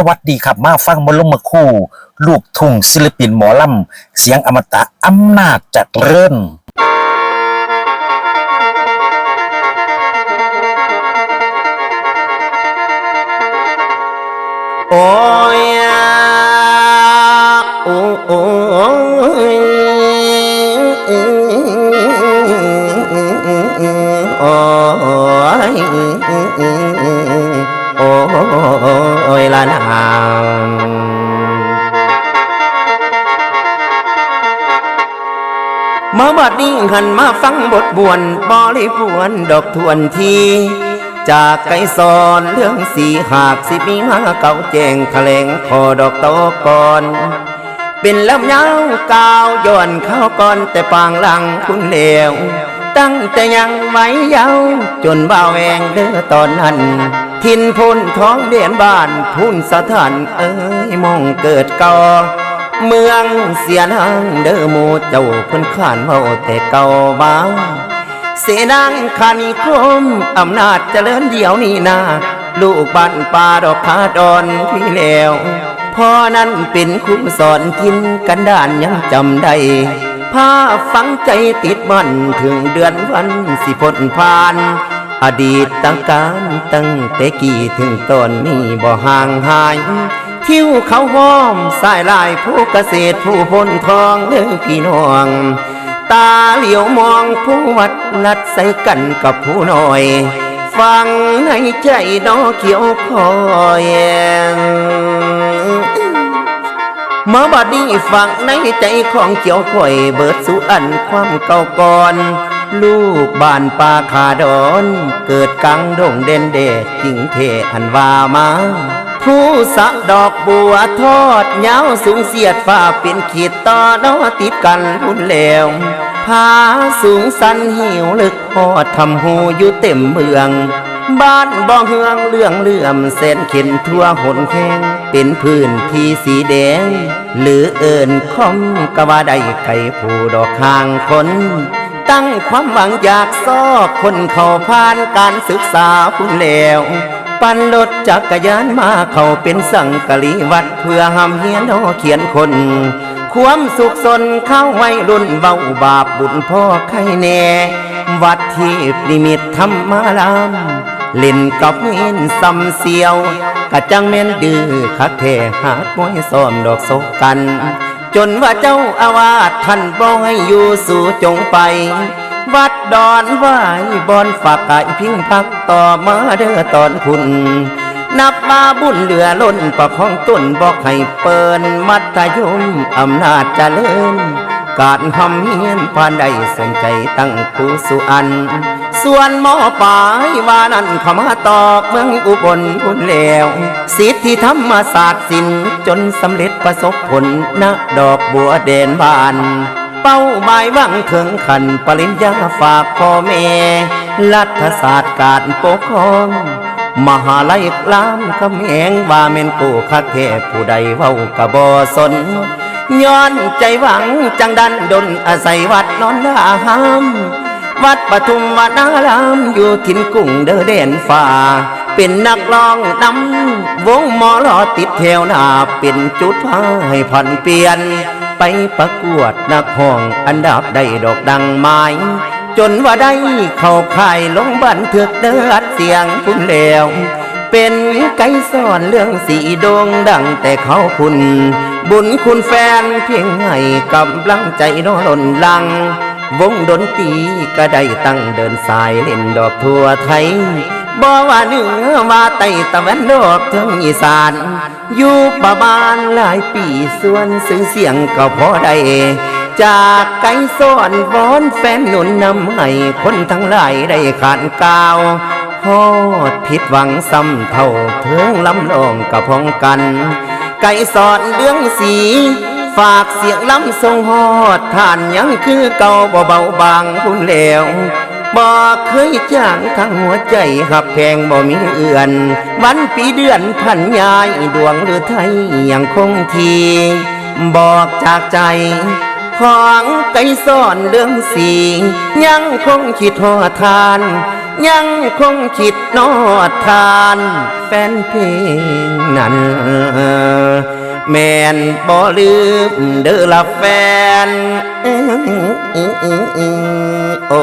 วัสดีครับมาฟังมลมาคู่ลูกทุ่งศิลปินหมอลำเสียงอมตะอำนาจเจริญโอ้ยโอ้โอ้ยโอ้ยโอ้ยละนางมาบัดนี้หันมาฟังบทบวนบริพวนดอกทวนทีจากไก่สอนเรื่องสีหากสิมีมาเก่าแจงแถลงขอดอกโตก่อนเป็นลำยาวกาวย้อนเข้าก่อนแต่ปางหลังคุณเลวตั้งแต่ยังไว้ยาวจนบ่าวแวงเด้อตอนนั้นทินพุนท้องเดียนบ้านพุ่นสถานมองเกิดก่อเมืองเสียนางเด้อโมเจ้าเพิ่นขานเมาแต่เก่ามาเสนางขันคมอำนาจเจริญเดียวนี้นาลูกบ้านป่าดอกคาดอนที่แล้วพ่อนั้นเป็นครูสอนทินกันดานยังจำได้พาฝังใจติดมันถึงเดือนวันสิพ้นผ่านอดีตตั้งการตั้งแต่กี่ถึงตอนนี้บ่ห่างหายทิวเขาห้อมสายลายผู้เกษตรผู้พ้นทองเนื้อพี่น้องตาเหลียวมองผู้วัดนัดใส่กันกับผู้น้อยฟังในใจน้อเขียวคอยมาบัดนี้ฟังในใจของเขียวคอยเบิดสุอันความเก่าก่อนลูกบ้านป่าขาดอนเกิดกังดงเด่นเดชจิงเทอันว่ามาผู้สะดอกบัวทอดเงาสูงเสียดฟ้าเป็นขีดต่อน้อติดกันพุ่นแล้วผาสูงสันหิวลึกพอดทำหูอยู่เต็มเมืองบ้านบ่อเฮืองเรื่องเลื่อมเส้นเข็นทั่วหนแข้งเป็นพื้นที่สีแดงหรือเอิญคอมกะว่าได้ไก่ผู้ดอกข้างคนตั้งความหวังอยากซอกคนเข้าผ่านการศึกษาพุ่นแล้วปั่นรถจักรยานมาเข้าเป็นสังกะลีวัดเพื่อห้ามเฮียนน้อเขียนคนความสุขสนเข้าไว้รุ่นเบาบาปบุญพ่อไข่แน่วัดที่นิมิตธรรมารามเล่นกับเงินซ้ำเสียวกะจังแม่นดื้อคักแท้หาดมวยซ้อมดอกศกกันจนว่าเจ้าอาวาสท่านบ่ให้อยู่สู่จงไปวัดดอนไหวบอนฝากไก่พิงพักต่อมาเด้อตอนคุณนับมาบุญเหลือล้นประคองต้นบอกให้เปินมัธยมอำนาจเจริญการหำเฮียนผ่านได้สนใจตั้งครูสุอันส่วนหมอป่ายว่านั้นเข้ามาตอกเมืองอุบลพุ่นแล้วสิทธิธรรมศาสตร์ศิลป์จนสำเร็จประสบผลณดอกบัวแดนบ้านเป้าหมายวังถึงขันปริญญาฝากพ่อแม่รัฐศาสตร์การปกครองมหาลัยกลามคำแหงว่าแม่นกูคักแท้ผู้ใดเว้ากะบ่สนย้อนใจหวังจังดันดนอาศัยวัดนอนลาหามวัดปทุมวนารามอยู่ถิ่นกุ้งเด้อแดนฟ้าเป็นนักร้องนำวงหมอลอติดแถวหน้าเป็นจุดพาให้ผ่อนเปลี่ยนไปประกวดนักห้องอันดับได้ดอกดังไม้จนว่าได้เข้าค่ายลงบันทึกเดือดเสียงพุ่นแล้วเป็นไก่สอนเรื่องสีโด่งดังแต่เขาคุณบุญคุณแฟนเพียงให้กำลังใจน้อล้นลังวงดนตรีก็ได้ตั้งเดินสายเล่นดอกทั่วไทยบ่ว่าเหนือว่าใต้ตะวันออกถึงอีสานอยู่ประมาณหลายปีส่วนสื่อเสียงก็พอได้จากไก่ซ้อนวอนแฟนหนุนนำให้คนทั้งหลายได้ขานกาวฮอดผิดหวังซ้ำเท่าเทิงลำลองกับพ้องกันไก่สอนเรื่องสีฝากเสียงล้ำทรงฮอดท่านยังคือเก่าบ่เบาบางพุ่นแล้วบ่เคยจ้างทั้งหัวใจหักแพงบ่มีเอื่อนวันปีเดือนพันยายดวงหรือไทยยังคงทีบอกจากใจของไก่ซ่อนเรื่องสียังคงคิดทอดทานยังคงคิดนอดทาน แฟนเพลงนั้นแม่นบ่ลืมเด้อละแฟนโอ้โอ้โอ้